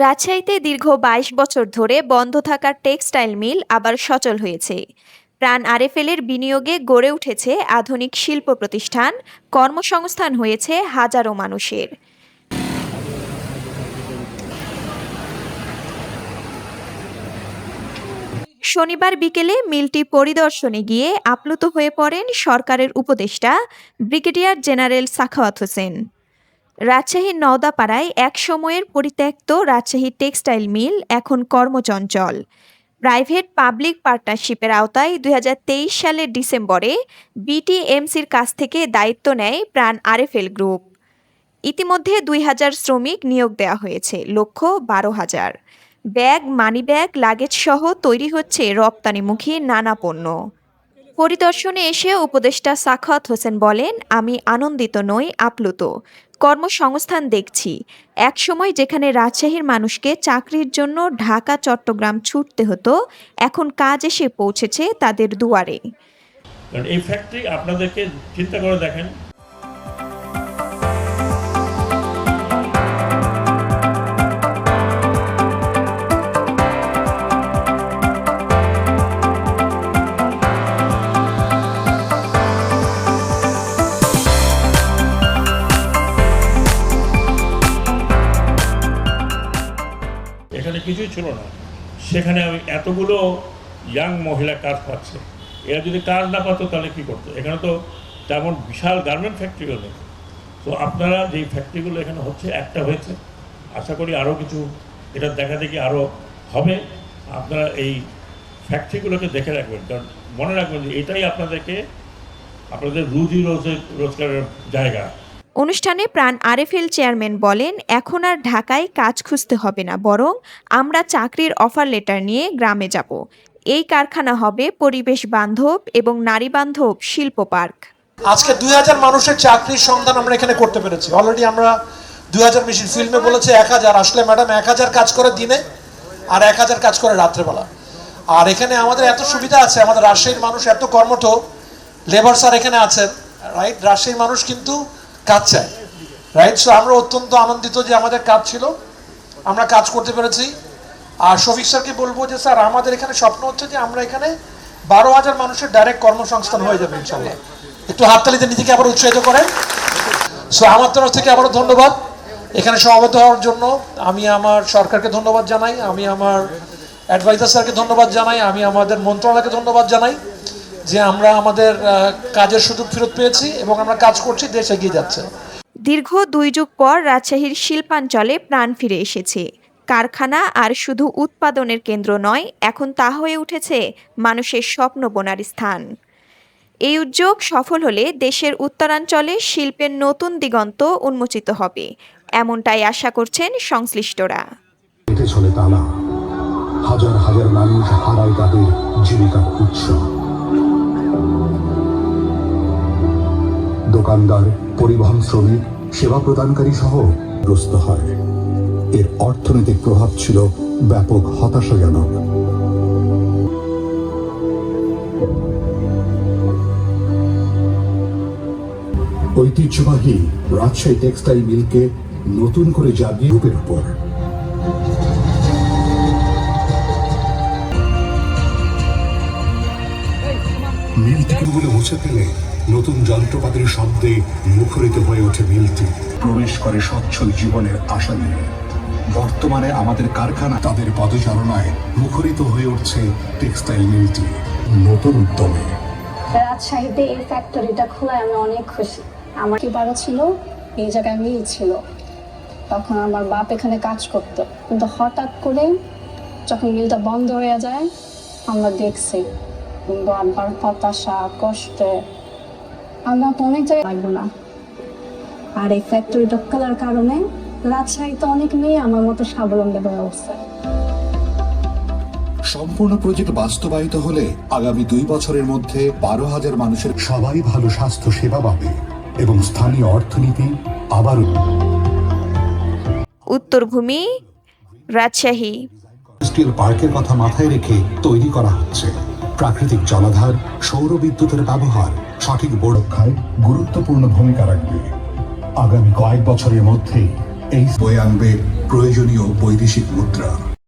রাজশাহীতে দীর্ঘ ২২ বছর ধরে বন্ধ থাকা টেক্সটাইল মিল আবার সচল হয়েছে। প্রাণ আরএফএলের বিনিয়োগে গড়ে উঠেছে আধুনিক শিল্প প্রতিষ্ঠান, কর্মসংস্থান হয়েছে হাজারো মানুষের। শনিবার বিকেলে মিলটি পরিদর্শনে গিয়ে আপ্লুত হয়ে পড়েন সরকারের উপদেষ্টা ব্রিগেডিয়ার জেনারেল সাখাওয়াত হোসেন। রাজশাহীর নওদাপাড়ায় এক সময়ের পরিত্যক্ত রাজশাহী টেক্সটাইল মিল এখন কর্মচঞ্চল। প্রাইভেট পাবলিক পার্টনারশিপের আওতায় ২০২৩ সালের ডিসেম্বরে বিটিএমসির কাছ থেকে দায়িত্ব নেয় প্রাণ আরএফএল গ্রুপ। ইতিমধ্যে ২,০০০ শ্রমিক নিয়োগ দেওয়া হয়েছে, লক্ষ্য ১২,০০০। ব্যাগ, মানিব্যাগ, লাগেজ সহ তৈরি হচ্ছে রপ্তানিমুখী নানা পণ্য। পরিদর্শনে এসে উপদেষ্টা সাখাওয়াত হোসেন বলেন, আমি আনন্দিত নই, আপ্লুত। কর্মসংস্থান দেখছি। একসময় যেখানে রাজশাহীর মানুষকে চাকরির জন্য ঢাকা চট্টগ্রাম ছুটতে হতো, এখন কাজ এসে পৌঁছেছে তাদের দুয়ারে। এই ফ্যাক্টরি আপনাদেরকে চিন্তা করে দেখেন, এখানে কিছুই ছিল না, সেখানে আমি এতগুলো ইয়াং মহিলা কাজ পাচ্ছে। এরা যদি কাজ না পাতো তাহলে কী করতো? এখানে তো তেমন বিশাল গার্মেন্ট ফ্যাক্টরিও নেই। তো আপনারা যেই ফ্যাক্টরিগুলো এখানে হচ্ছে, একটা হয়েছে, আশা করি আরও কিছু এটা দেখা দেখি আরও হবে। আপনারা এই ফ্যাক্টরিগুলোকে দেখে রাখবেন, কারণ মনে রাখবেন যে এটাই আপনাদের রুজি রোজগারের জায়গা। অনুষ্ঠানে প্রাণ আরএফএল চেয়ারম্যান বলেন, এখন আর ঢাকায় কাজ খুঁজতে হবে না, বরং আমরা চাকরির অফার লেটার নিয়ে গ্রামে যাব। এই কারখানা হবে পরিবেশ বান্ধব এবং নারী বান্ধব শিল্প পার্ক। আজকে ২,০০০ মানুষের চাকরির সন্ধান আমরা এখানে করতে পেরেছি। অলরেডি আমরা ২,০০০ মেশিন, ফিল্মে বলেছে ১,০০০, আসলে ম্যাডাম ১,০০০ কাজ করে দিনে আর ১,০০০ কাজ করে রাত্রেবেলা। আর এখানে আমাদের এত সুবিধা আছে, আমাদের রাজশাহীর মানুষ এত কর্মঠ, লেবার স্যার এখানে আছেন, রাইট? রাজশাহীর মানুষ কিন্তু কাজ চায়, রাইট? সো আমরা অত্যন্ত আনন্দিত যে আমাদের কাজ ছিল, আমরা কাজ করতে পেরেছি। আর শফিক স্যারকে বলবো যে স্যার, আমাদের এখানে স্বপ্ন হচ্ছে যে আমরা এখানে ১২,০০০ মানুষের ডাইরেক্ট কর্মসংস্থান হয়ে যাবে ইনশাল্লাহ। একটু হাততালিতে নিজেকে আবার উৎসাহিত করেন। সো আমার তরফ থেকে আবারও ধন্যবাদ এখানে সমবেত হওয়ার জন্য। আমি আমার সরকারকে ধন্যবাদ জানাই, আমি আমার অ্যাডভাইজার স্যারকে ধন্যবাদ জানাই, আমি আমাদের মন্ত্রণালয়কে ধন্যবাদ জানাই যে আমরা আমাদের কাজের সুযোগ ফেরত পেয়েছি এবং আমরা কাজ করছি, দেশ এগিয়ে যাচ্ছে। দীর্ঘ ২ যুগ পর রাজশাহীর শিল্পাঞ্চলে প্রাণ ফিরে এসেছে। কারখানা আর শুধু উৎপাদনের কেন্দ্র নয়, এখন তা হয়ে উঠেছে মানুষের স্বপ্ন বোনার স্থান। এই উদ্যোগ সফল হলে দেশের উত্তরাঞ্চলে শিল্পের নতুন দিগন্ত উন্মোচিত হবে, এমনটাই আশা করছেন সংশ্লিষ্টরা। চলে তালা, হাজার হাজার মানুষ হারায় তাদের জীবিকার উৎস। দোকানদার, পরিবহন শ্রমিক, সেবা প্রদানকারী সহ গ্রস্ত হয়। এর অর্থনৈতিক প্রভাব ছিল ব্যাপক হতাশাজনক। ঐতিহ্যবাহী রাজশাহী টেক্সটাইল মিলকে নতুন করে জাগিয়ে রূপের উপর মিল থেকে মুছে ফেলে নতুন যন্ত্রপাতির শব্দে মুখরিত হয়ে ওঠে মিলটি। প্রবেশ করে সচ্ছল জীবনের আশা নিয়ে। বর্তমানে আমাদের কারখানা তাদের পদচারণায় মুখরিত হয়ে উঠছে টেক্সটাইল মিলটি নতুন উদ্যমে। রাজশাহীতে এই ফ্যাক্টরিটা খোলায় আমি অনেক খুশি। আমার কি বারো ছিল, এই জায়গায় মিল ছিল, তখন আমার বাপ এখানে কাজ করতো, কিন্তু হঠাৎ করে যখন মিলটা বন্ধ হয়ে যায় আমরা দেখছি বাবার হতাশা, কষ্টে আমরা তো অনেক জায়গায় লাগবো না। আর এই ফ্যাক্টরিটা খোলার কারণে রাজশাহীতে অনেক মেয়ে আমার মতো স্বাবলম্বী হয়ে উঠছে। সম্পূর্ণ প্রজেক্ট বাস্তবায়িত হলে আগামী ২ বছরের মধ্যে ১২,০০০ মানুষের সবাই ভালো স্বাস্থ্য সেবা পাবে এবং স্থানীয় অর্থনীতি আবার। উত্তরভূমি, রাজশাহী। ইন্ডাস্ট্রিয়াল পার্কের কথা মাথায় রেখে তৈরি করা হচ্ছে। প্রাকৃতিক জলাধার, সৌর বিদ্যুতের ব্যবহার সঠিক রক্ষায় গুরুত্বপূর্ণ ভূমিকা রাখবে। আগামী কয়েক বছরের মধ্যেই এই বয়ে আনবে প্রয়োজনীয় বৈদেশিক মুদ্রা।